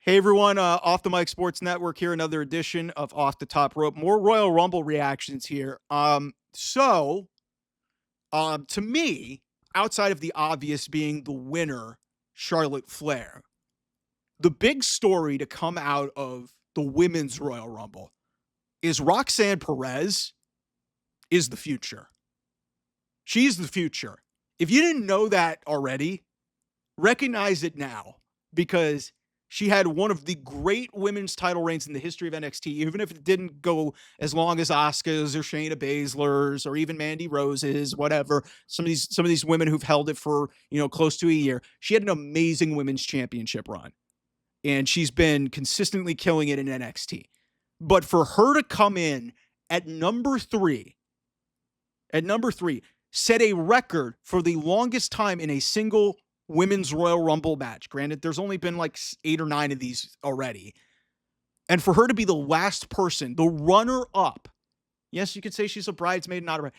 Hey everyone, Off the Mic Sports Network here, another edition of Off the Top Rope. More Royal Rumble reactions here. To me, outside of the obvious being the winner, Charlotte Flair, the big story to come out of the women's Royal Rumble is Roxanne Perez is the future. She's the future. If you didn't know that already, recognize it now because she had one of the great women's title reigns in the history of NXT, even if it didn't go as long as Asuka's or Shayna Baszler's or even Mandy Rose's, whatever. Some of these women who've held it for, close to a year. She had an amazing women's championship run, and she's been consistently killing it in NXT. But for her to come in at number three, set a record for the longest time in a single women's Royal Rumble match. Granted, there's only been like 8 or 9 of these already. And for her to be the last person, the runner-up, yes, you could say she's a bridesmaid, not a bride.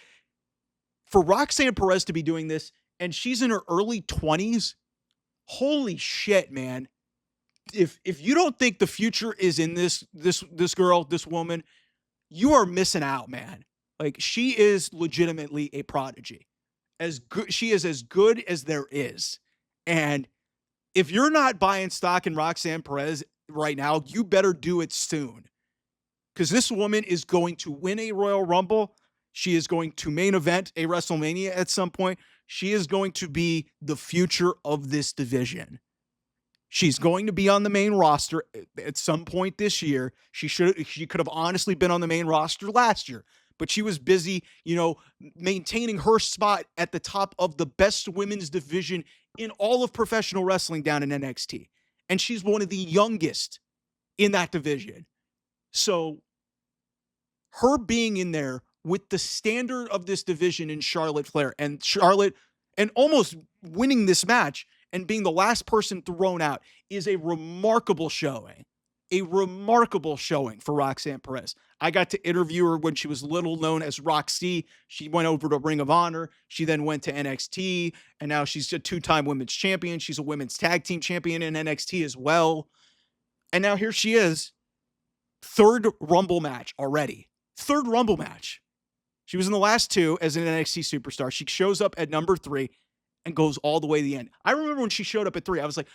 For Roxanne Perez to be doing this, and she's in her early 20s, holy shit, man. If you don't think the future is in this girl, this woman, you are missing out, man. Like, she is legitimately a prodigy. She is as good as there is. And if you're not buying stock in Roxanne Perez right now, you better do it soon. Because this woman is going to win a Royal Rumble. She is going to main event a WrestleMania at some point. She is going to be the future of this division. She's going to be on the main roster at some point this year. She could have honestly been on the main roster last year, but she was busy, maintaining her spot at the top of the best women's division in all of professional wrestling down in NXT. And she's one of the youngest in that division. So her being in there with the standard of this division in Charlotte Flair and almost winning this match and being the last person thrown out is a remarkable showing. A remarkable showing for Roxanne Perez. I got to interview her when she was little known as Roxy. She went over to Ring of Honor. She then went to NXT, and now she's a 2-time women's champion. She's a women's tag team champion in NXT as well. And now here she is, third Rumble match already. Third Rumble match. She was in the last 2 as an NXT superstar. She shows up at number 3 and goes all the way to the end. I remember when she showed up at 3, I was like,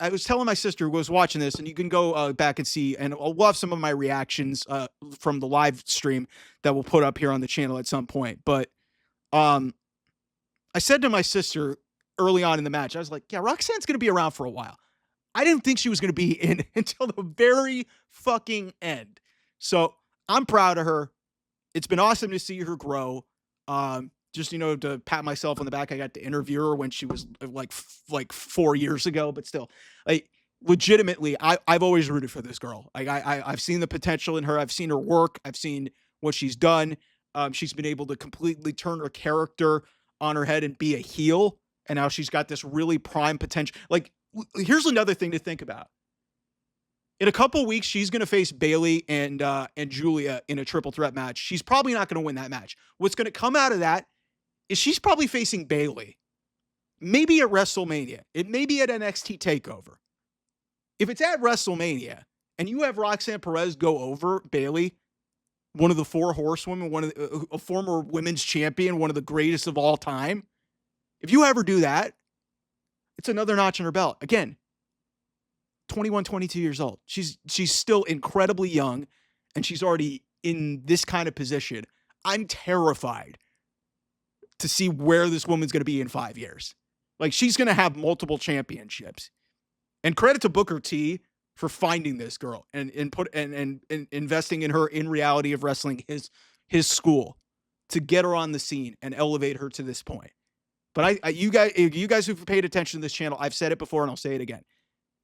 I was telling my sister who was watching this, and you can go back and see, and we'll have some of my reactions from the live stream that we'll put up here on the channel at some point. But I said to my sister early on in the match, I was like, yeah, Roxanne's going to be around for a while. I didn't think she was going to be in until the very fucking end. So I'm proud of her. It's been awesome to see her grow. Just, to pat myself on the back, I got to interview her when she was like 4 years ago, but still, like, legitimately, I've always rooted for this girl. Like, I've seen the potential in her. I've seen her work. I've seen what she's done. She's been able to completely turn her character on her head and be a heel. And now she's got this really prime potential. Like, here's another thing to think about. In a couple weeks, she's going to face Bayley and Julia in a triple threat match. She's probably not going to win that match. What's going to come out of that is she's probably facing Bayley. Maybe at WrestleMania. It may be at NXT TakeOver. If it's at WrestleMania and you have Roxanne Perez go over Bayley, one of the 4 horsewomen, a former women's champion, one of the greatest of all time, if you ever do that, it's another notch in her belt. Again, 21, 22 years old. She's still incredibly young, and she's already in this kind of position. I'm terrified to see where this woman's going to be in 5 years. Like, she's going to have multiple championships. And credit to Booker T for finding this girl and investing in her in reality of wrestling, his school, to get her on the scene and elevate her to this point. But you guys who've paid attention to this channel, I've said it before and I'll say it again.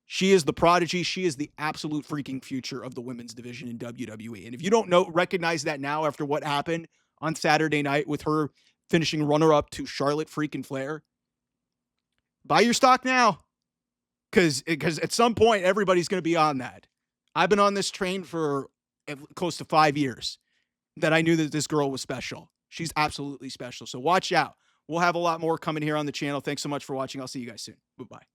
She is the prodigy. She is the absolute freaking future of the women's division in WWE. And if you don't recognize that now after what happened on Saturday night with her finishing runner-up to Charlotte freaking Flair, buy your stock now. Because at some point, everybody's going to be on that. I've been on this train for close to 5 years that I knew that this girl was special. She's absolutely special. So watch out. We'll have a lot more coming here on the channel. Thanks so much for watching. I'll see you guys soon. Bye-bye.